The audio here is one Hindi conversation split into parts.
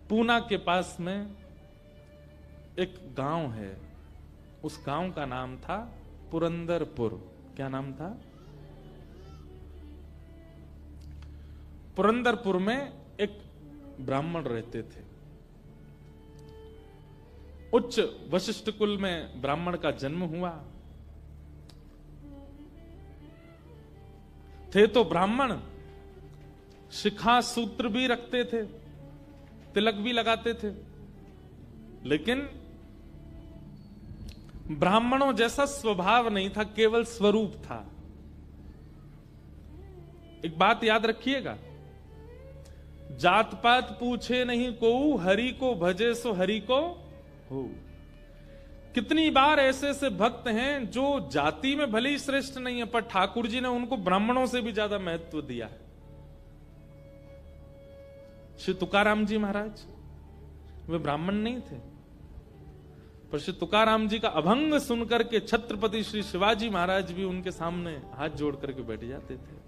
पूना के पास में एक गांव है, उस गांव का नाम था पुरंदरपुर। क्या नाम था? पुरंदरपुर में एक ब्राह्मण रहते थे। उच्च वशिष्ठ कुल में ब्राह्मण का जन्म हुआ। थे तो ब्राह्मण, शिखा सूत्र भी रखते थे, तिलक भी लगाते थे, लेकिन ब्राह्मणों जैसा स्वभाव नहीं था, केवल स्वरूप था। एक बात याद रखिएगा, जात पात पूछे नहीं कोऊ, हरि को भजे सो हरि को हो। कितनी बार ऐसे ऐसे भक्त हैं जो जाति में भले ही श्रेष्ठ नहीं है, पर ठाकुर जी ने उनको ब्राह्मणों से भी ज्यादा महत्व दिया है। श्री तुकाराम जी महाराज वे ब्राह्मण नहीं थे, पर श्री तुकाराम जी का अभंग सुनकर के छत्रपति श्री शिवाजी महाराज भी उनके सामने हाथ जोड़ करके बैठ जाते थे।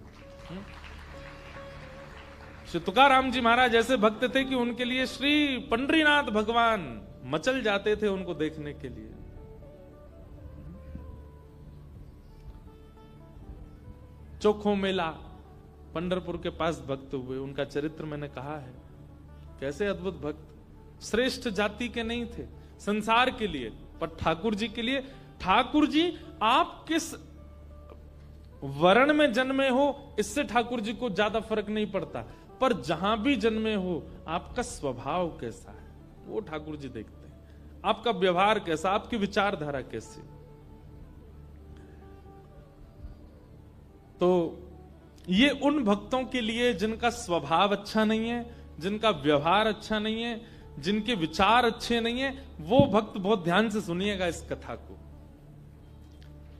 श्री तुकाराम जी महाराज ऐसे भक्त थे कि उनके लिए श्री पंडरीनाथ भगवान मचल जाते थे उनको देखने के लिए। चोखो मेला पंढरपुर के पास भक्त हुए, उनका चरित्र मैंने कहा है। कैसे अद्भुत भक्त, श्रेष्ठ जाति के नहीं थे संसार के लिए, पर ठाकुर जी के लिए। ठाकुर जी आप किस वर्ण में जन्मे हो इससे ठाकुर जी को ज्यादा फर्क नहीं पड़ता, पर जहां भी जन्मे हो आपका स्वभाव कैसा है वो ठाकुर जी देखते हैं। आपका व्यवहार कैसा, आपकी विचारधारा कैसी। तो ये उन भक्तों के लिए जिनका स्वभाव अच्छा नहीं है, जिनका व्यवहार अच्छा नहीं है, जिनके विचार अच्छे नहीं है, वो भक्त बहुत ध्यान से सुनिएगा इस कथा को।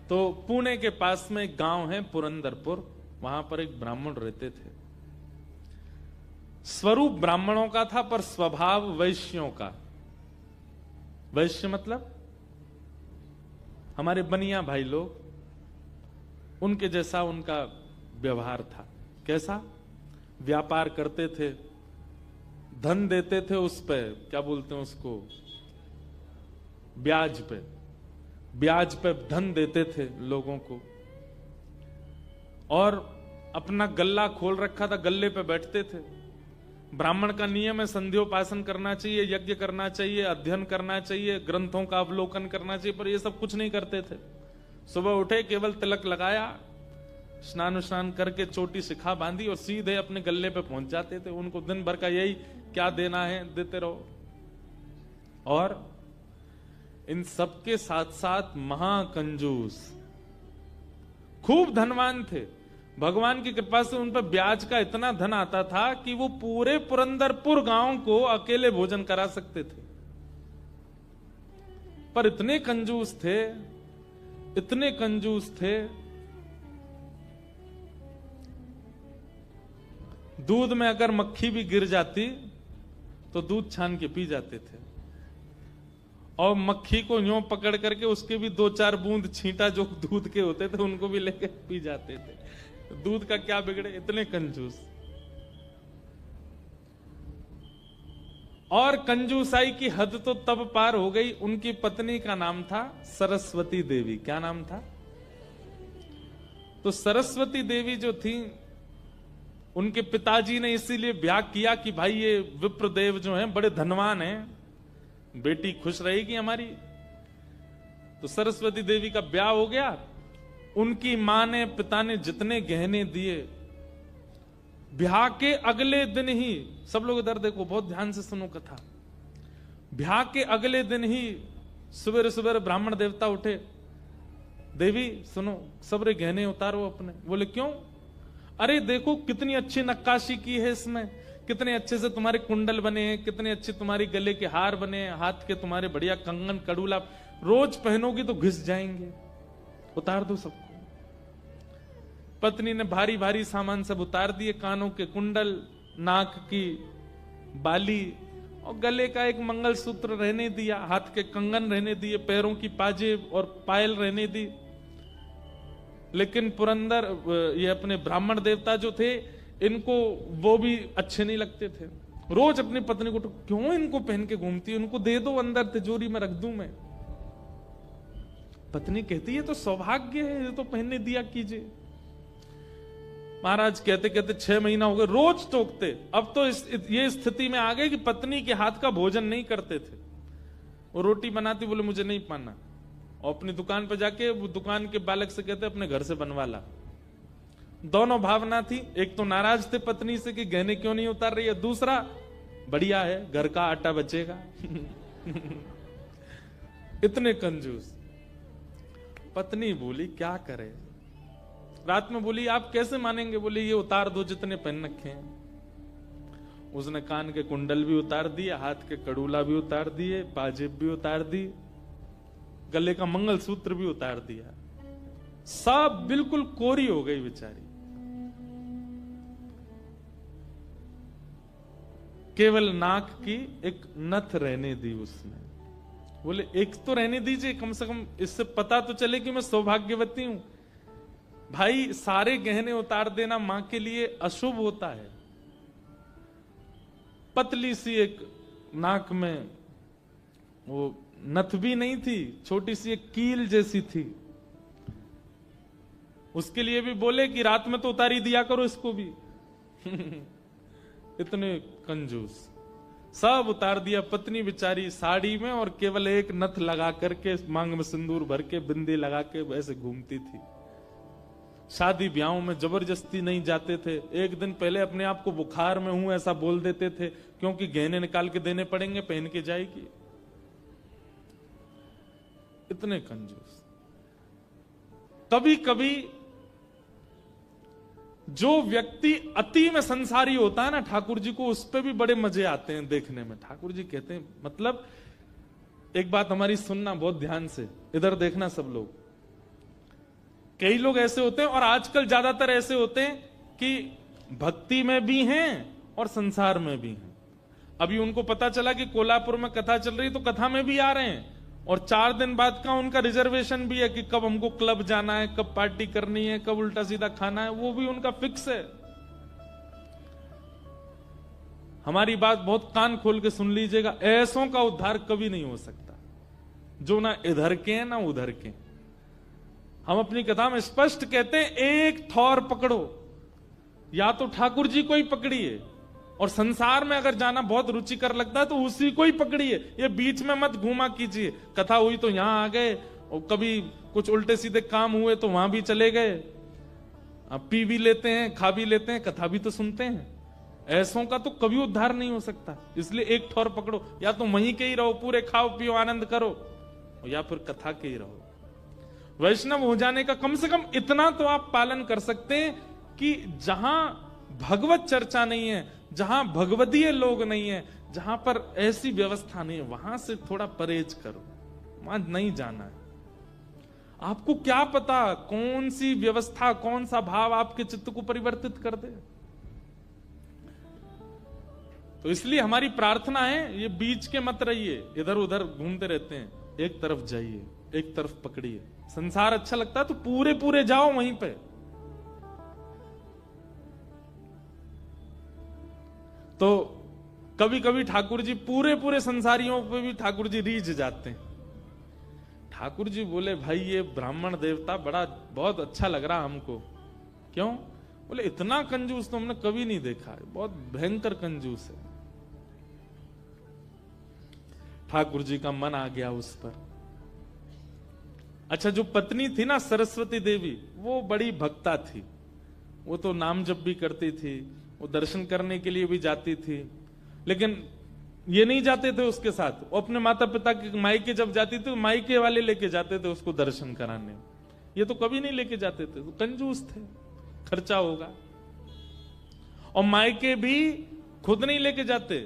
तो पुणे के पास में एक गांव है पुरंदरपुर, वहां पर एक ब्राह्मण रहते थे। स्वरूप ब्राह्मणों का था पर स्वभाव वैश्यों का। वैश्य मतलब हमारे बनिया भाई लोग, उनके जैसा उनका व्यवहार था। कैसा? व्यापार करते थे, धन देते थे, उस पे क्या बोलते हैं उसको, ब्याज पे, ब्याज पे धन देते थे लोगों को, और अपना गल्ला खोल रखा था, गल्ले पे बैठते थे। ब्राह्मण का नियम है संध्योपासन करना चाहिए, यज्ञ करना चाहिए, अध्ययन करना चाहिए, ग्रंथों का अवलोकन करना चाहिए, पर ये सब कुछ नहीं करते थे। सुबह उठे, केवल तिलक लगाया, स्नान करके चोटी शिखा बांधी और सीधे अपने गल्ले पे पहुंच जाते थे। उनको दिन भर का यही, क्या देना है देते रहो। और इन सबके साथ साथ महाकंजूस, खूब धनवान थे। भगवान की कृपा से उन पर ब्याज का इतना धन आता था कि वो पूरे पुरंदरपुर गांव को अकेले भोजन करा सकते थे। पर इतने कंजूस थे, इतने कंजूस थे, दूध में अगर मक्खी भी गिर जाती तो दूध छान के पी जाते थे, और मक्खी को यूं पकड़ करके उसके भी 2-4 बूंद छींटा जो दूध के होते थे उनको भी लेके पी जाते थे। दूध का क्या बिगड़े, इतने कंजूस। और कंजूसाई की हद तो तब पार हो गई, उनकी पत्नी का नाम था सरस्वती देवी। क्या नाम था? तो सरस्वती देवी जो थी, उनके पिताजी ने इसीलिए ब्याह किया कि भाई ये विप्रदेव जो हैं बड़े धनवान हैं, बेटी खुश रहेगी हमारी। तो सरस्वती देवी का ब्याह हो गया। उनकी मां ने, पिता ने जितने गहने दिए, ब्याह के अगले दिन ही, सब लोग इधर देखो, बहुत ध्यान से सुनो कथा। ब्याह के अगले दिन ही सुबह सुबह ब्राह्मण देवता उठे, देवी सुनो, सबरे गहने उतारो अपने। बोले क्यों? अरे देखो कितनी अच्छी नक्काशी की है इसमें, कितने अच्छे से तुम्हारे कुंडल बने हैं, कितने अच्छे तुम्हारे गले के हार बने हैं, हाथ के तुम्हारे बढ़िया कंगन कड़ूला, रोज पहनोगी तो घिस जाएंगे, उतार दो सबको। पत्नी ने भारी भारी सामान सब उतार दिए, कानों के कुंडल, नाक की बाली और गले का एक मंगलसूत्र रहने दिया, हाथ के कंगन रहने दिए, पैरों की पाजेब और पायल रहने दी। लेकिन पुरंदर ये अपने ब्राह्मण देवता जो थे, इनको वो भी अच्छे नहीं लगते थे। रोज अपनी पत्नी को क्यों इनको पहन के घूमती है, उनको दे दो, अंदर तिजोरी में रख दूं मैं। पत्नी कहती है तो सौभाग्य है, ये तो पहनने दिया कीजिए। महाराज कहते कहते 6 महीना हो गए, रोज टोकते। अब तो ये स्थिति में आ गए कि पत्नी के हाथ का भोजन नहीं करते थे। वो रोटी बनाती, बोले मुझे नहीं पाना, और अपनी दुकान पर जाके वो दुकान के बालक से कहते अपने घर से बनवा ला। दोनों भावना थी, एक तो नाराज थे पत्नी से कि गहने क्यों नहीं उतार रही है, दूसरा बढ़िया है घर का आटा बचेगा। इतने कंजूस। पत्नी बोली क्या करे, रात में बोली आप कैसे मानेंगे, बोले ये उतार दो जितने पहन रखे हैं। उसने कान के कुंडल भी उतार दिए, हाथ के कड़ूला भी उतार दिए, पाजेब भी उतार दी, गले का मंगलसूत्र भी उतार दिया। सब बिल्कुल कोरी हो गई बेचारी। केवल नाक की एक नथ रहने दी उसने। बोले एक तो रहने दीजिए, कम से कम इससे पता तो चले कि मैं सौभाग्यवती हूं। भाई सारे गहने उतार देना मां के लिए अशुभ होता है। पतली सी एक नाक में वो नथ भी नहीं थी, छोटी सी एक कील जैसी थी। उसके लिए भी बोले कि रात में तो उतारी दिया करो इसको भी। इतने कंजूस। सब उतार दिया। पत्नी बेचारी साड़ी में और केवल एक नथ लगा करके, मांग में सिंदूर भर के, बिंदी लगा के वैसे घूमती थी। शादी ब्याहों में जबरदस्ती नहीं जाते थे। एक दिन पहले अपने आप को बुखार में हूं ऐसा बोल देते थे, क्योंकि गहने निकाल के देने पड़ेंगे, पहन के जाएगी। इतने कंजूस। कभी कभी जो व्यक्ति अति में संसारी होता है ना, ठाकुर जी को उस पे भी बड़े मजे आते हैं देखने में। ठाकुर जी कहते हैं, मतलब एक बात हमारी सुनना बहुत ध्यान से, इधर देखना सब लोग। कई लोग ऐसे होते हैं, और आजकल ज्यादातर ऐसे होते हैं कि भक्ति में भी हैं और संसार में भी हैं। अभी उनको पता चला कि कोल्हापुर में कथा चल रही, तो कथा में भी आ रहे हैं, और 4 दिन बाद का उनका रिजर्वेशन भी है कि कब हमको क्लब जाना है, कब पार्टी करनी है, कब उल्टा सीधा खाना है, वो भी उनका फिक्स है। हमारी बात बहुत कान खोल के सुन लीजिएगा, ऐसों का उद्धार कभी नहीं हो सकता जो ना इधर के हैं ना उधर के। हम अपनी कथा में स्पष्ट कहते हैं, एक थौर पकड़ो, या तो ठाकुर जी को ही पकड़िए, और संसार में अगर जाना बहुत रुचिकर लगता है तो उसी को ही पकड़िए। ये बीच में मत घूमा कीजिए। कथा हुई तो यहां आ गए, और कभी कुछ उल्टे सीधे काम हुए तो वहां भी चले गए। अब पी भी लेते हैं, खा भी लेते हैं, कथा भी तो सुनते हैं। ऐसों का तो कभी उद्धार नहीं हो सकता। इसलिए एक ठौर पकड़ो, या तो वहीं के ही रहो, पूरे खाओ पियो आनंद करो, या फिर कथा के ही रहो। वैष्णव हो जाने का कम से कम इतना तो आप पालन कर सकते हैं कि जहां भगवत चर्चा नहीं है, जहां भगवदीय लोग नहीं है, जहां पर ऐसी व्यवस्था नहीं है, वहां से थोड़ा परहेज करो, वहां नहीं जाना है। आपको क्या पता कौन सी व्यवस्था, कौन सा भाव आपके चित्त को परिवर्तित कर दे। तो इसलिए हमारी प्रार्थना है, ये बीच के मत रहिए, इधर उधर घूमते रहते हैं। एक तरफ जाइए, एक तरफ पकड़िए। संसार अच्छा लगता है तो पूरे पूरे जाओ वहीं पे। तो कभी कभी ठाकुर जी पूरे पूरे संसारियों पे भी ठाकुर जी रीझ जाते हैं। ठाकुर जी बोले, भाई ये ब्राह्मण देवता बड़ा बहुत अच्छा लग रहा हमको। क्यों? बोले इतना कंजूस तो हमने कभी नहीं देखा है, बहुत भयंकर कंजूस है। ठाकुर जी का मन आ गया उस पर। अच्छा, जो पत्नी थी ना सरस्वती देवी, वो बड़ी भक्ता थी। वो तो नाम जप भी करती थी, वो दर्शन करने के लिए भी जाती थी, लेकिन ये नहीं जाते थे उसके साथ। वो अपने माता पिता के मायके जब जाती थी तो मायके वाले लेके जाते थे उसको दर्शन कराने। ये तो कभी नहीं लेके जाते थे, तो कंजूस थे, खर्चा होगा। और मायके भी खुद नहीं लेके जाते,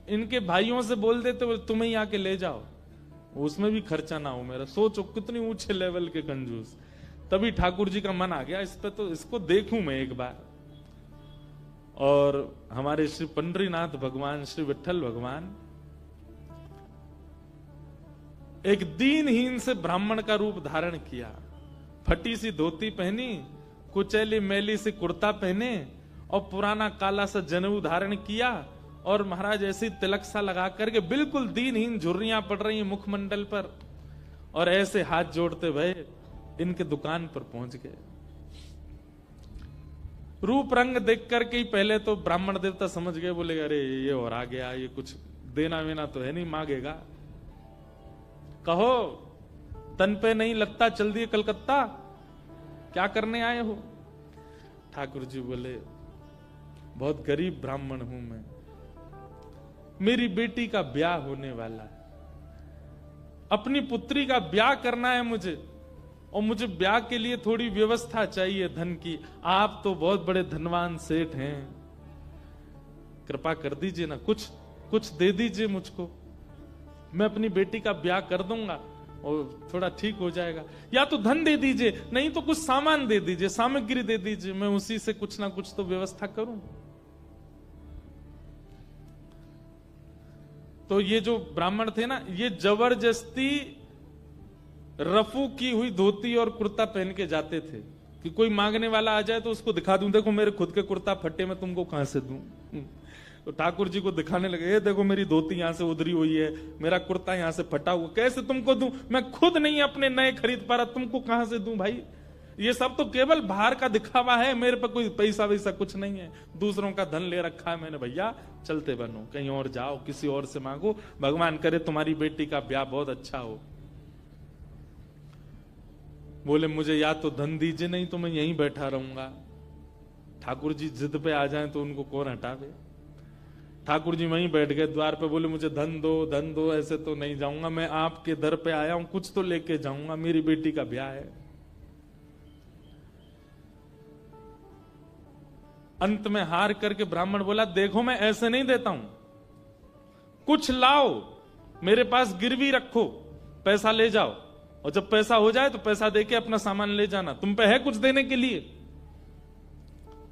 इनके भाइयों से बोल देते तुम्हें ही आके ले जाओ, उसमें भी खर्चा ना हो मेरा। सोचो कितनी ऊंचे लेवल के कंजूस। तभी ठाकुर जी का मन आ गया इस पे, तो इसको देखूं मैं एक बार। और हमारे श्री पंडरीनाथ भगवान, श्री विठल भगवान एक दीनहीन से ब्राह्मण का रूप धारण किया। फटी सी धोती पहनी, कुचैली मैली से कुर्ता पहने, और पुराना काला सा जनेऊ धारण किया, और महाराज ऐसी तिलक सा लगा करके बिल्कुल दीनहीन झुर्रियां पड़ रही हैं मुखमंडल पर, और ऐसे हाथ जोड़ते भय इनके दुकान पर पहुंच गए। रूप रंग देख करके ही पहले तो ब्राह्मण देवता समझ गए, बोले अरे ये और आ गया, ये कुछ देना वेना तो है नहीं, मांगेगा। कहो तन पे नहीं लगता, चल दिए कलकत्ता, क्या करने आए हो? ठाकुर जी बोले बहुत गरीब ब्राह्मण हूं मैं, मेरी बेटी का ब्याह होने वाला है, अपनी पुत्री का ब्याह करना है मुझे, और मुझे ब्याह के लिए थोड़ी व्यवस्था चाहिए धन की। आप तो बहुत बड़े धनवान सेठ हैं, कृपा कर दीजिए ना, कुछ दे दीजिए मुझको, मैं अपनी बेटी का ब्याह कर दूंगा और थोड़ा ठीक हो जाएगा। या तो धन दे दीजिए, नहीं तो कुछ सामान दे दीजिए, सामग्री दे दीजिए, मैं उसी से कुछ ना कुछ तो व्यवस्था करूं। तो ये जो ब्राह्मण थे ना, ये जबरदस्ती रफू की हुई धोती और कुर्ता पहन के जाते थे कि कोई मांगने वाला आ जाए तो उसको दिखा दूं, देखो मेरे खुद के कुर्ता फटे, मैं तुमको कहां से दूं। तो ठाकुर जी को दिखाने लगे, ये देखो मेरी धोती यहां से उधरी हुई है, मेरा कुर्ता यहां से फटा हुआ, कैसे तुमको दूं, मैं खुद नहीं अपने नए खरीद पा रहा, तुमको कहां से दूं भाई। ये सब तो केवल बाहर का दिखावा है, मेरे पे कोई पैसा वैसा कुछ नहीं है, दूसरों का धन ले रखा है मैंने। भैया चलते बनो, कहीं और जाओ, किसी और से मांगो, भगवान करे तुम्हारी बेटी का ब्याह बहुत अच्छा हो। बोले मुझे या तो धन दीजिए, नहीं तो मैं यहीं बैठा रहूंगा। ठाकुर जी जिद पे आ जाएं तो उनको कौन हटावे। ठाकुर जी वहीं बैठ गए द्वार पे, बोले मुझे धन दो, ऐसे तो नहीं जाऊंगा, मैं आपके दर पे आया हूं, कुछ तो लेके जाऊंगा, मेरी बेटी का ब्याह है। अंत में हार करके ब्राह्मण बोला, देखो मैं ऐसे नहीं देता हूं, कुछ लाओ, मेरे पास गिरवी रखो, पैसा ले जाओ, और जब पैसा हो जाए तो पैसा देके अपना सामान ले जाना, तुम पे है कुछ देने के लिए।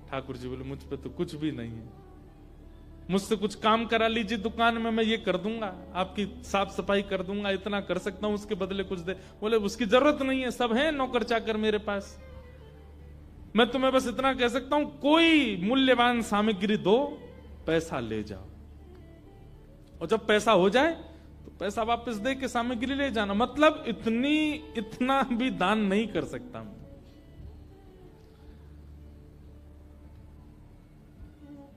ठाकुर जी बोले मुझ पे तो कुछ भी नहीं है, मुझसे कुछ काम करा लीजिए दुकान में, मैं ये कर दूंगा, आपकी साफ सफाई कर दूंगा, इतना कर सकता हूं, उसके बदले कुछ दे। बोले उसकी जरूरत नहीं है, सब है नौकर चाकर मेरे पास, मैं तुम्हें बस इतना कह सकता हूं, कोई मूल्यवान सामग्री दो, पैसा ले जाओ, और जब पैसा हो जाए तो पैसा वापस दे के सामग्री ले जाना। मतलब इतना भी दान नहीं कर सकता मैं।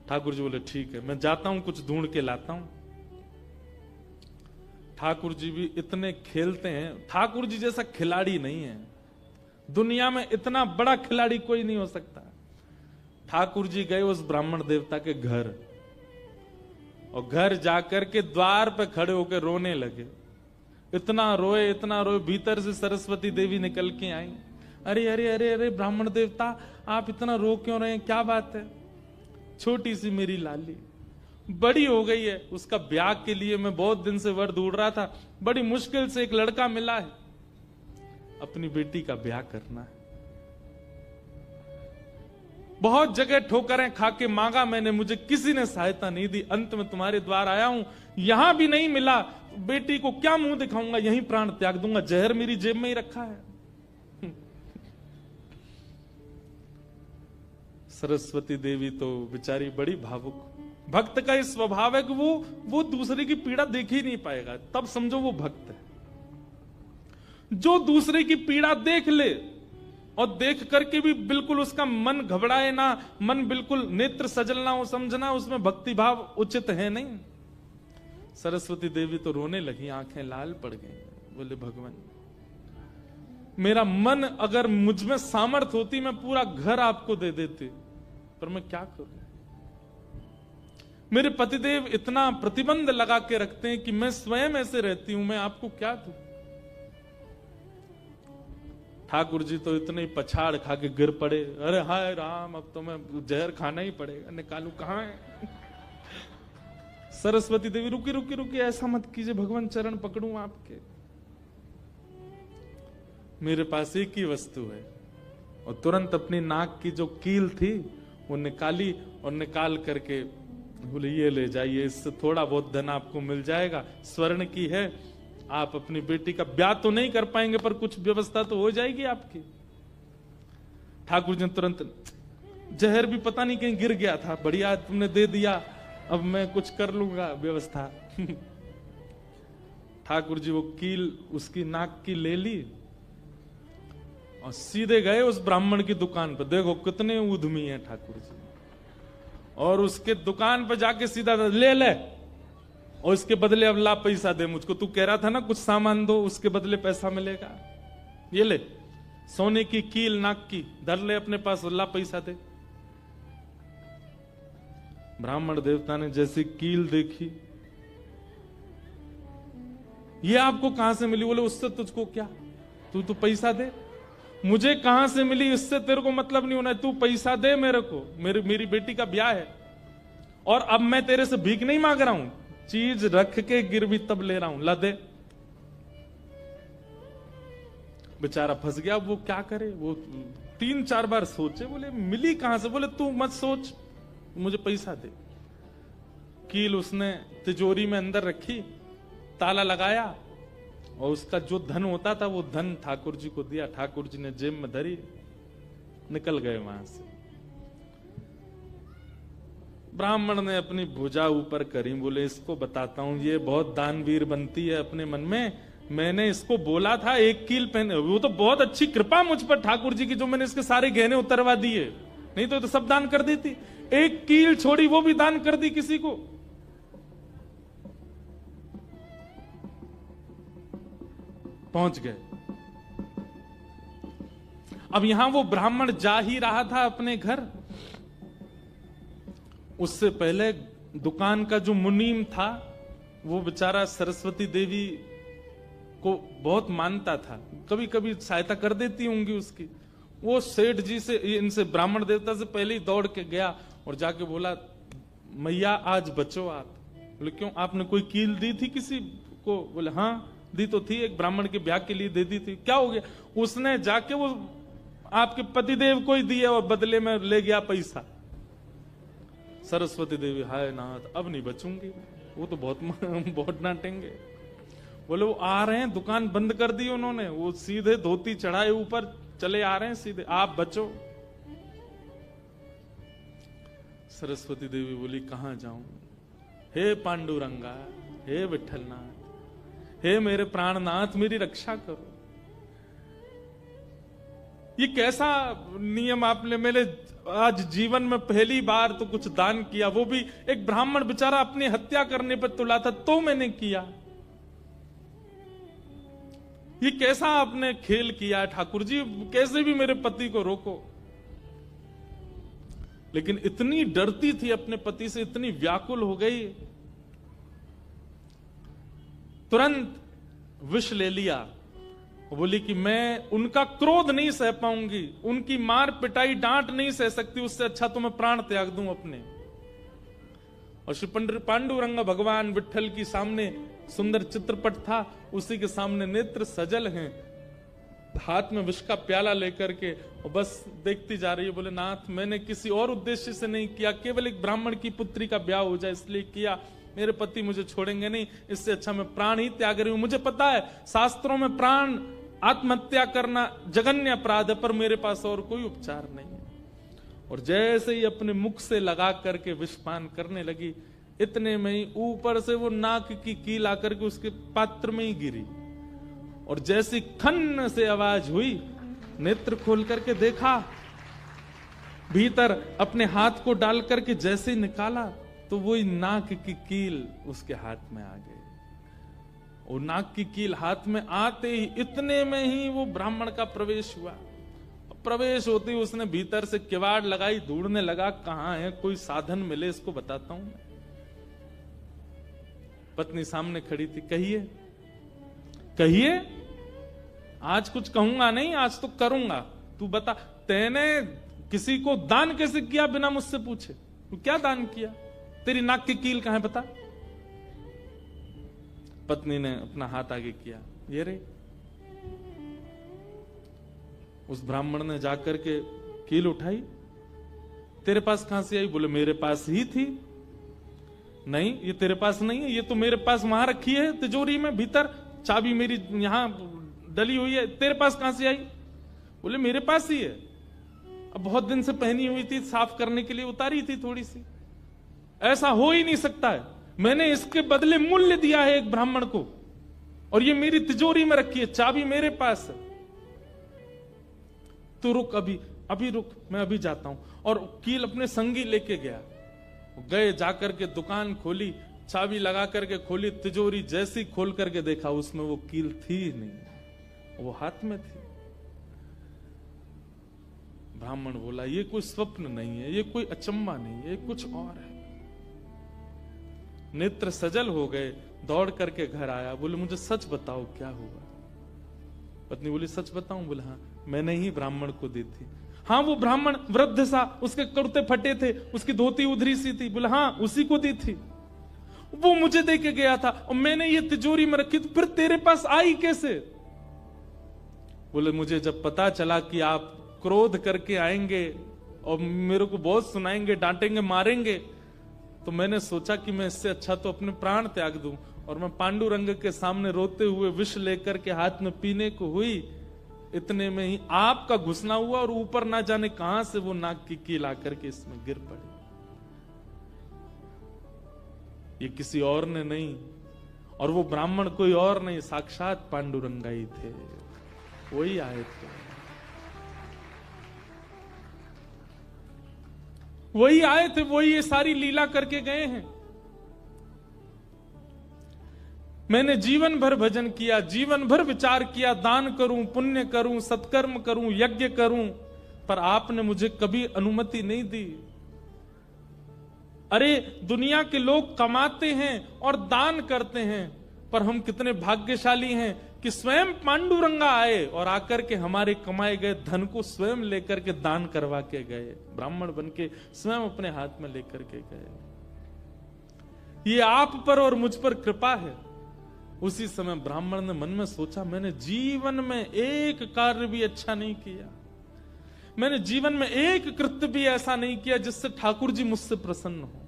ठाकुर जी बोले ठीक है, मैं जाता हूं, कुछ ढूंढ के लाता हूं। ठाकुर जी भी इतने खेलते हैं, ठाकुर जी जैसा खिलाड़ी नहीं है दुनिया में, इतना बड़ा खिलाड़ी कोई नहीं हो सकता। ठाकुर जी गए उस ब्राह्मण देवता के घर, और घर जाकर के द्वार पे खड़े होकर रोने लगे। इतना रोए, भीतर से सरस्वती देवी निकल के आई। अरे अरे अरे अरे ब्राह्मण देवता, आप इतना रो क्यों रहे हैं, क्या बात है? छोटी सी मेरी लाली बड़ी हो गई है, उसका ब्याह के लिए मैं बहुत दिन से वर ढूंढ रहा था, बड़ी मुश्किल से एक लड़का मिला है, अपनी बेटी का ब्याह करना है। बहुत जगह ठोकरें खा के मांगा मैंने, मुझे किसी ने सहायता नहीं दी, अंत में तुम्हारे द्वार आया हूं, यहां भी नहीं मिला, बेटी को क्या मुंह दिखाऊंगा, यहीं प्राण त्याग दूंगा, जहर मेरी जेब में ही रखा है। सरस्वती देवी तो बेचारी बड़ी भावुक, भक्त का इस स्वभाव है कि वो दूसरे की पीड़ा देख ही नहीं पाएगा, तब समझो वो भक्त है। जो दूसरे की पीड़ा देख ले और देख करके भी बिल्कुल उसका मन घबराए ना, मन बिल्कुल नेत्र सजल ना हो, समझना उसमें भक्ति भाव उचित है नहीं। सरस्वती देवी तो रोने लगी, आंखें लाल पड़ गई। बोले भगवान, मेरा मन अगर मुझ में सामर्थ्य होती मैं पूरा घर आपको दे देती, पर मैं क्या करूं? मेरे पतिदेव इतना प्रतिबंध लगा के रखते हैं कि मैं स्वयं ऐसे रहती हूं, मैं आपको क्या दूं? ठाकुर जी तो इतने ही पछाड़ खा के गिर पड़े। अरे हाय राम, अब तो मैं जहर खाना ही पड़ेगा, निकालू कहां है? सरस्वती देवी रुकी रुकी रुकी, ऐसा मत कीजिए भगवान, चरण पकड़ूं आपके, मेरे पास एक ही वस्तु है। और तुरंत अपनी नाक की जो कील थी वो निकाली, और निकाल करके बोले ये ले जाइए, इससे थोड़ा बहुत धन आपको मिल जाएगा, स्वर्ण की है, आप अपनी बेटी का ब्याह तो नहीं कर पाएंगे पर कुछ व्यवस्था तो हो जाएगी आपकी। ठाकुर जी तुरंत, जहर भी पता नहीं कहीं गिर गया था, बढ़िया तुमने दे दिया, अब मैं कुछ कर लूंगा व्यवस्था। ठाकुर जी वो कील उसकी नाक की ले ली और सीधे गए उस ब्राह्मण की दुकान पर। देखो कितने उद्यमी हैं ठाकुर जी। और उसके दुकान पर जाके सीधा ले ले, और इसके बदले अब ला पैसा दे मुझको। तू कह रहा था ना कुछ सामान दो, उसके बदले पैसा मिलेगा। ये ले सोने की कील नाक की, धर ले अपने पास, ला पैसा दे। ब्राह्मण देवता ने जैसी कील देखी, ये आपको कहां से मिली? बोले उससे तुझको क्या, तू तो पैसा दे। मुझे कहां से मिली इससे तेरे को मतलब नहीं होना है, तू पैसा दे मेरे को, मेरी बेटी का ब्याह है। और अब मैं तेरे से भीख नहीं मांग रहा हूं, चीज रख के गिरवी तब ले रहा हूं, ला दे। बेचारा फंस गया। वो क्या करे, वो 3-4 बार सोचे, बोले मिली कहां से? बोले तू मत सोच, मुझे पैसा दे। कील उसने तिजोरी में अंदर रखी, ताला लगाया, और उसका जो धन होता था वो धन ठाकुर जी को दिया। ठाकुर जी ने जेब में धरी, निकल गए वहां से। ब्राह्मण ने अपनी भुजा ऊपर करी, बोले इसको बताता हूं, ये बहुत दानवीर बनती है अपने मन में। मैंने इसको बोला था एक कील पहने, वो तो बहुत अच्छी कृपा मुझ पर ठाकुर जी की, जो मैंने इसके सारे गहने उतरवा दिए, नहीं तो सब दान कर देती। एक कील छोड़ी, वो भी दान कर दी किसी को। पहुंच गए। अब यहां वो ब्राह्मण जा ही रहा था अपने घर, उससे पहले दुकान का जो मुनीम था वो बेचारा सरस्वती देवी को बहुत मानता था, कभी कभी सहायता कर देती होंगी उसकी। वो सेठ जी से, इनसे ब्राह्मण देवता से पहले ही दौड़ के गया और जाके बोला, मैया आज बचो आप। बोले क्यों, आपने कोई कील दी थी किसी को? बोले हाँ दी तो थी, एक ब्राह्मण के ब्याह के लिए दे दी थी। क्या हो गया? उसने जाके वो आपके पतिदेव को ही दिया और बदले में ले गया पैसा। सरस्वती देवी, हाय नाथ अब नहीं बचूंगी, वो तो बहुत डांटेंगे। बोले वो आ रहे हैं, दुकान बंद कर दी उन्होंने, वो सीधे धोती चढ़ाए ऊपर चले आ रहे हैं सीधे, आप बचो। सरस्वती देवी बोली कहां जाऊं? हे पांडुरंगा, हे विठलनाथ, हे मेरे प्राणनाथ, मेरी रक्षा करो। ये कैसा नियम आपने मेरे आज जीवन में पहली बार तो कुछ दान किया, वो भी एक ब्राह्मण बेचारा अपनी हत्या करने पर तुला था तो मैंने किया। ये कैसा आपने खेल किया ठाकुर जी, कैसे भी मेरे पति को रोको। लेकिन इतनी डरती थी अपने पति से, इतनी व्याकुल हो गई, तुरंत विष ले लिया। बोली कि मैं उनका क्रोध नहीं सह पाऊंगी, उनकी मार पिटाई डांट नहीं सह सकती, उससे अच्छा तो मैं प्राण त्याग दूं अपने। और श्री पांडुरंग भगवान विठल की सामने सुंदर चित्रपट था, उसी के सामने नेत्र सजल हैं, हाथ में विष का प्याला लेकर के, और बस देखती जा रही है। बोले नाथ मैंने किसी और उद्देश्य से नहीं किया, केवल एक ब्राह्मण की पुत्री का ब्याह हो जाए इसलिए किया, मेरे पति मुझे छोड़ेंगे नहीं, इससे अच्छा मैं प्राण ही त्याग रही हूं। मुझे पता है शास्त्रों में प्राण आत्महत्या करना जघन्य अपराध है, पर मेरे पास और कोई उपचार नहीं है। और जैसे ही अपने मुख से लगा करके विषपान करने लगी, इतने में ही ऊपर से वो नाक की कील आकर के उसके पात्र में ही गिरी, और जैसी खन्न से आवाज हुई, नेत्र खोल करके देखा, भीतर अपने हाथ को डाल करके जैसे ही निकाला तो वही नाक की कील उसके हाथ में आ गई। और नाक की कील हाथ में आते ही, इतने में ही वो ब्राह्मण का प्रवेश हुआ। प्रवेश होते ही उसने भीतर से किवाड़ लगाई, ढूंढने लगा कहां है, कोई साधन मिले इसको बताता हूं मैं। पत्नी सामने खड़ी थी, कहिए कहिए, आज कुछ कहूंगा नहीं, आज तो करूंगा, तू बता, तैने किसी को दान कैसे किया बिना मुझसे पूछे? तू क्या दान किया? तेरी नाक की कील कहां है बता? पत्नी ने अपना हाथ आगे किया, ये रे। उस ब्राह्मण ने जाकर के कील उठाई, तेरे पास कहां से आई? बोले मेरे पास ही थी। नहीं ये तेरे पास नहीं है, ये तो मेरे पास वहां रखी है तिजोरी में भीतर, चाबी मेरी यहां डली हुई है, तेरे पास कहां से आई? बोले मेरे पास ही है, अब बहुत दिन से पहनी हुई थी, साफ करने के लिए उतारी थी थोड़ी सी। ऐसा हो ही नहीं सकता है, मैंने इसके बदले मूल्य दिया है एक ब्राह्मण को, और ये मेरी तिजोरी में रखी है, चाबी मेरे पास है। तो रुक, अभी रुक, मैं अभी जाता हूं। और कील अपने संगी लेके गया, गए, जाकर के दुकान खोली, चाबी लगा करके खोली, तिजोरी जैसी खोल करके देखा, उसमें वो कील थी ही नहीं, वो हाथ में थी। ब्राह्मण बोला, ये कोई स्वप्न नहीं है, ये कोई अचंबा नहीं है, ये कुछ और है। नेत्र सजल हो गए, दौड़ करके घर आया, बोले मुझे सच बताओ क्या हुआ। पत्नी बोली सच बताऊं? बोले हाँ, मैंने ही ब्राह्मण को दी थी। हाँ, वो ब्राह्मण वृद्ध सा, उसके कुर्ते फटे थे, उसकी धोती उधरी सी थी। बोले हाँ, उसी को दी थी, वो मुझे दे के गया था, और मैंने ये तिजोरी में रखी, तो फिर तेरे पास आई कैसे? बोले मुझे जब पता चला कि आप क्रोध करके आएंगे और मेरे को बहुत सुनाएंगे, डांटेंगे, मारेंगे, तो मैंने सोचा कि मैं इससे अच्छा तो अपने प्राण त्याग दूं। और मैं पांडुरंग के सामने रोते हुए विष लेकर के हाथ में पीने को हुई, इतने में ही आपका घुसना हुआ, और ऊपर ना जाने कहां से वो नाक की कील आकर के इसमें गिर पड़ी। ये किसी और ने नहीं, और वो ब्राह्मण कोई और नहीं, साक्षात पांडुरंगा ही थे, वही आए थे, वही आए थे, वही ये सारी लीला करके गए हैं। मैंने जीवन भर भजन किया, जीवन भर विचार किया, दान करूं, पुण्य करूं, सत्कर्म करूं, यज्ञ करूं, पर आपने मुझे कभी अनुमति नहीं दी। अरे दुनिया के लोग कमाते हैं और दान करते हैं, पर हम कितने भाग्यशाली हैं कि स्वयं पांडुरंगा आए और आकर के हमारे कमाए गए धन को स्वयं लेकर के दान करवा के गए, ब्राह्मण बन के स्वयं अपने हाथ में लेकर के गए। ये आप पर और मुझ पर कृपा है। उसी समय ब्राह्मण ने मन में सोचा, मैंने जीवन में एक कार्य भी अच्छा नहीं किया, मैंने जीवन में एक कृत्य भी ऐसा नहीं किया जिससे ठाकुर जी मुझसे प्रसन्न हो,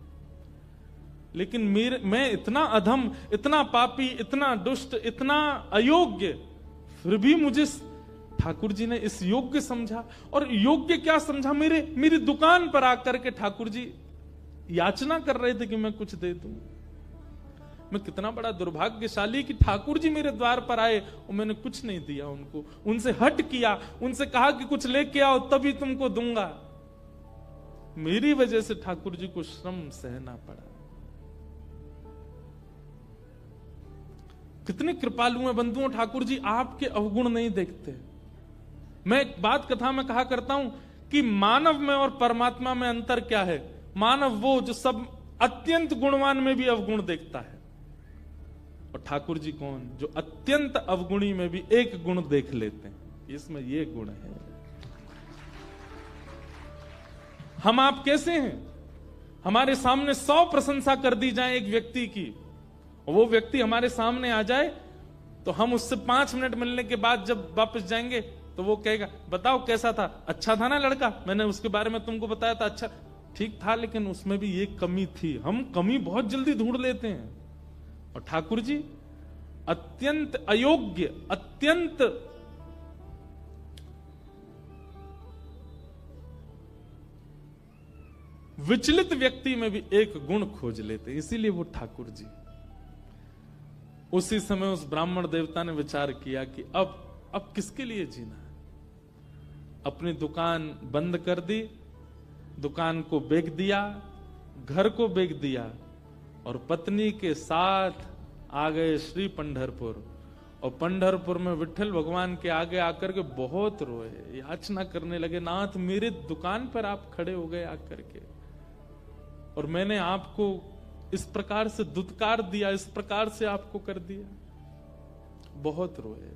लेकिन मैं इतना अधम, इतना पापी, इतना दुष्ट, इतना अयोग्य, फिर भी मुझे ठाकुर जी ने इस योग्य समझा। और योग्य क्या समझा? मेरी दुकान पर आकर के ठाकुर जी याचना कर रहे थे कि मैं कुछ दे दूं। मैं कितना बड़ा दुर्भाग्यशाली कि ठाकुर जी मेरे द्वार पर आए और मैंने कुछ नहीं दिया उनको, उनसे हट किया, उनसे कहा कि कुछ लेके आओ तभी तुमको दूंगा। मेरी वजह से ठाकुर जी को श्रम सहना पड़ा। कितने कृपालु हैं बंधुओं ठाकुर जी, आपके अवगुण नहीं देखते। मैं एक बात कथा में कहा करता हूं कि मानव में और परमात्मा में अंतर क्या है। मानव वो जो सब अत्यंत गुणवान में भी अवगुण देखता है, और ठाकुर जी कौन? जो अत्यंत अवगुणी में भी एक गुण देख लेते हैं। इसमें ये गुण है। हम आप कैसे हैं? हमारे सामने 100 प्रशंसा कर दी जाए एक व्यक्ति की, और वो व्यक्ति हमारे सामने आ जाए, तो हम उससे 5 मिनट मिलने के बाद जब वापस जाएंगे तो वो कहेगा, बताओ कैसा था? अच्छा था ना लड़का, मैंने उसके बारे में तुमको बताया था, अच्छा ठीक था, लेकिन उसमें भी ये कमी थी। हम कमी बहुत जल्दी ढूंढ लेते हैं। और ठाकुर जी अत्यंत अयोग्य, अत्यंत विचलित व्यक्ति में भी एक गुण खोज लेते, इसीलिए वो ठाकुर जी। उसी समय उस ब्राह्मण देवता ने विचार किया कि अब किसके लिए जीना है। अपनी दुकान बंद कर दी, दुकान को बेच दिया, घर को बेच दिया, और पत्नी के साथ आ गए श्री पंढरपुर। और पंढरपुर में विठल भगवान के आगे आकर के बहुत रोए, याचना करने लगे, नाथ मेरे दुकान पर आप खड़े हो गए आकर के, और मैंने आपको इस प्रकार से दुत्कार दिया, इस प्रकार से आपको कर दिया। बहुत रोए।